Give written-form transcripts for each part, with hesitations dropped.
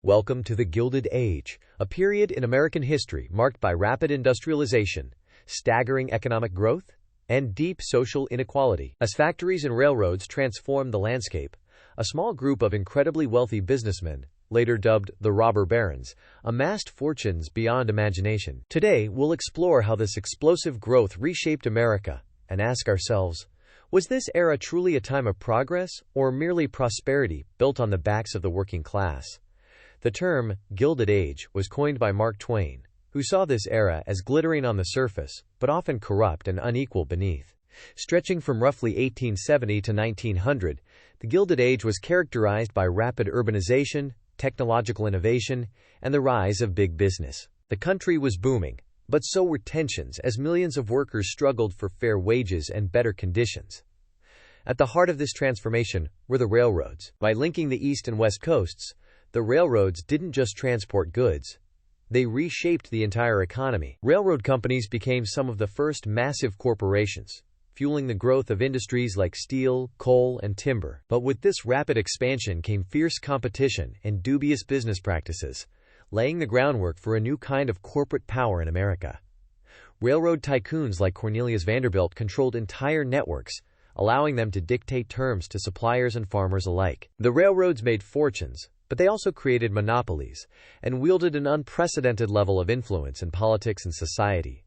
Welcome to the Gilded Age, a period in American history marked by rapid industrialization, staggering economic growth, and deep social inequality. As factories and railroads transformed the landscape, a small group of incredibly wealthy businessmen, later dubbed the robber barons, amassed fortunes beyond imagination. Today, we'll explore how this explosive growth reshaped America and ask ourselves, was this era truly a time of progress or merely prosperity built on the backs of the working class? The term Gilded Age was coined by Mark Twain, who saw this era as glittering on the surface, but often corrupt and unequal beneath. Stretching from roughly 1870 to 1900, the Gilded Age was characterized by rapid urbanization, technological innovation, and the rise of big business. The country was booming, but so were tensions as millions of workers struggled for fair wages and better conditions. At the heart of this transformation were the railroads. By linking the East and West coasts, the railroads didn't just transport goods. They reshaped the entire economy. Railroad companies became some of the first massive corporations, fueling the growth of industries like steel, coal, and timber. But with this rapid expansion came fierce competition and dubious business practices, laying the groundwork for a new kind of corporate power in America. Railroad tycoons like Cornelius Vanderbilt controlled entire networks, allowing them to dictate terms to suppliers and farmers alike. The railroads made fortunes, but they also created monopolies and wielded an unprecedented level of influence in politics and society.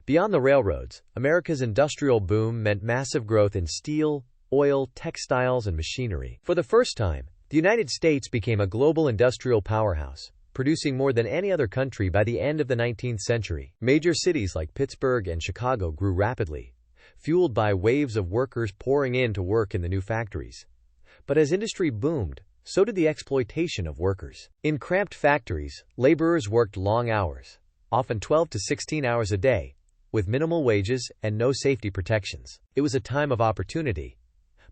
Beyond the railroads, America's industrial boom meant massive growth in steel, oil, textiles, and machinery. For the first time, the United States became a global industrial powerhouse, producing more than any other country by the end of the 19th century. Major cities like Pittsburgh and Chicago grew rapidly, fueled by waves of workers pouring in to work in the new factories. But as industry boomed, so did the exploitation of workers. In cramped factories, laborers worked long hours, often 12 to 16 hours a day, with minimal wages and no safety protections. It was a time of opportunity,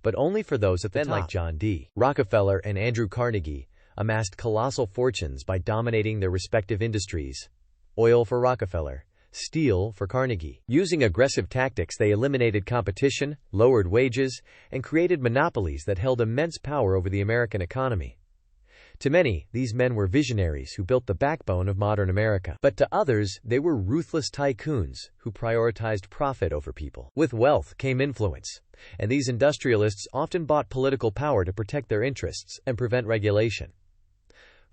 but only for those at the top. Like John D. Rockefeller and Andrew Carnegie amassed colossal fortunes by dominating their respective industries. Oil for Rockefeller, steel for Carnegie. Using aggressive tactics, they eliminated competition, lowered wages, and created monopolies that held immense power over the American economy. To many, these men were visionaries who built the backbone of modern America. But to others, they were ruthless tycoons who prioritized profit over people. With wealth came influence, and these industrialists often bought political power to protect their interests and prevent regulation.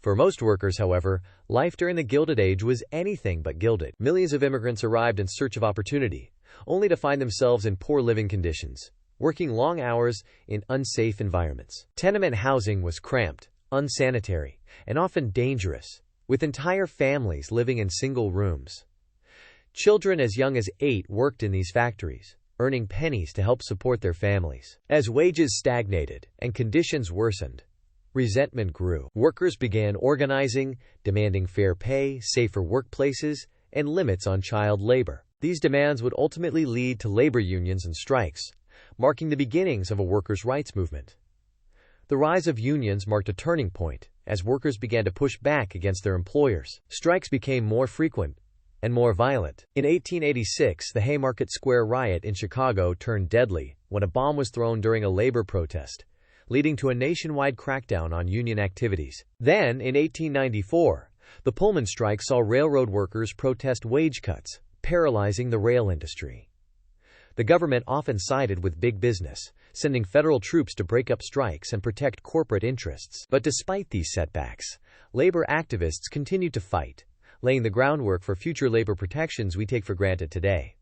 For most workers, however, life during the Gilded Age was anything but gilded. Millions of immigrants arrived in search of opportunity, only to find themselves in poor living conditions, working long hours in unsafe environments. Tenement housing was cramped, unsanitary, and often dangerous, with entire families living in single rooms. Children as young as 8 worked in these factories, earning pennies to help support their families. As wages stagnated and conditions worsened, resentment grew. Workers began organizing, demanding fair pay, safer workplaces, and limits on child labor. These demands would ultimately lead to labor unions and strikes, marking the beginnings of a workers' rights movement. The rise of unions marked a turning point as workers began to push back against their employers. Strikes became more frequent and more violent. In 1886, the Haymarket Square riot in Chicago turned deadly when a bomb was thrown during a labor protest, leading to a nationwide crackdown on union activities. Then, in 1894, the Pullman strike saw railroad workers protest wage cuts, paralyzing the rail industry. The government often sided with big business, sending federal troops to break up strikes and protect corporate interests. But despite these setbacks, labor activists continued to fight, laying the groundwork for future labor protections we take for granted today.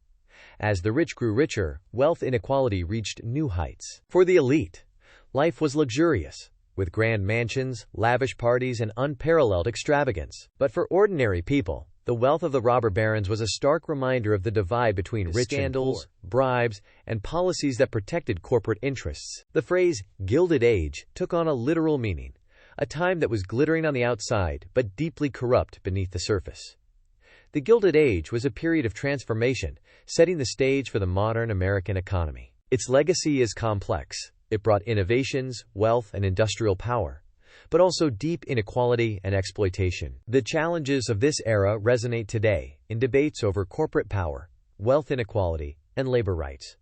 As the rich grew richer, wealth inequality reached new heights. For the elite, life was luxurious, with grand mansions, lavish parties, and unparalleled extravagance. But for ordinary people, the wealth of the robber barons was a stark reminder of the divide between rich scandals, and poor, bribes, and policies that protected corporate interests. The phrase Gilded Age took on a literal meaning, a time that was glittering on the outside but deeply corrupt beneath the surface. The Gilded Age was a period of transformation, setting the stage for the modern American economy. Its legacy is complex. It brought innovations, wealth, and industrial power, but also deep inequality and exploitation. The challenges of this era resonate today in debates over corporate power, wealth inequality, and labor rights.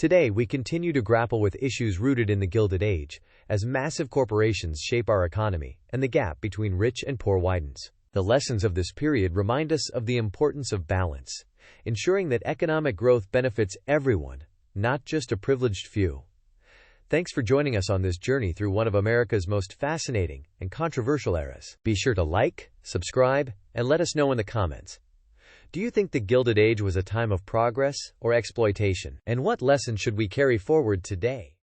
Today, we continue to grapple with issues rooted in the Gilded Age, as massive corporations shape our economy, and the gap between rich and poor widens. The lessons of this period remind us of the importance of balance, ensuring that economic growth benefits everyone, not just a privileged few. Thanks for joining us on this journey through one of America's most fascinating and controversial eras. Be sure to like, subscribe, and let us know in the comments. Do you think the Gilded Age was a time of progress or exploitation? And what lessons should we carry forward today?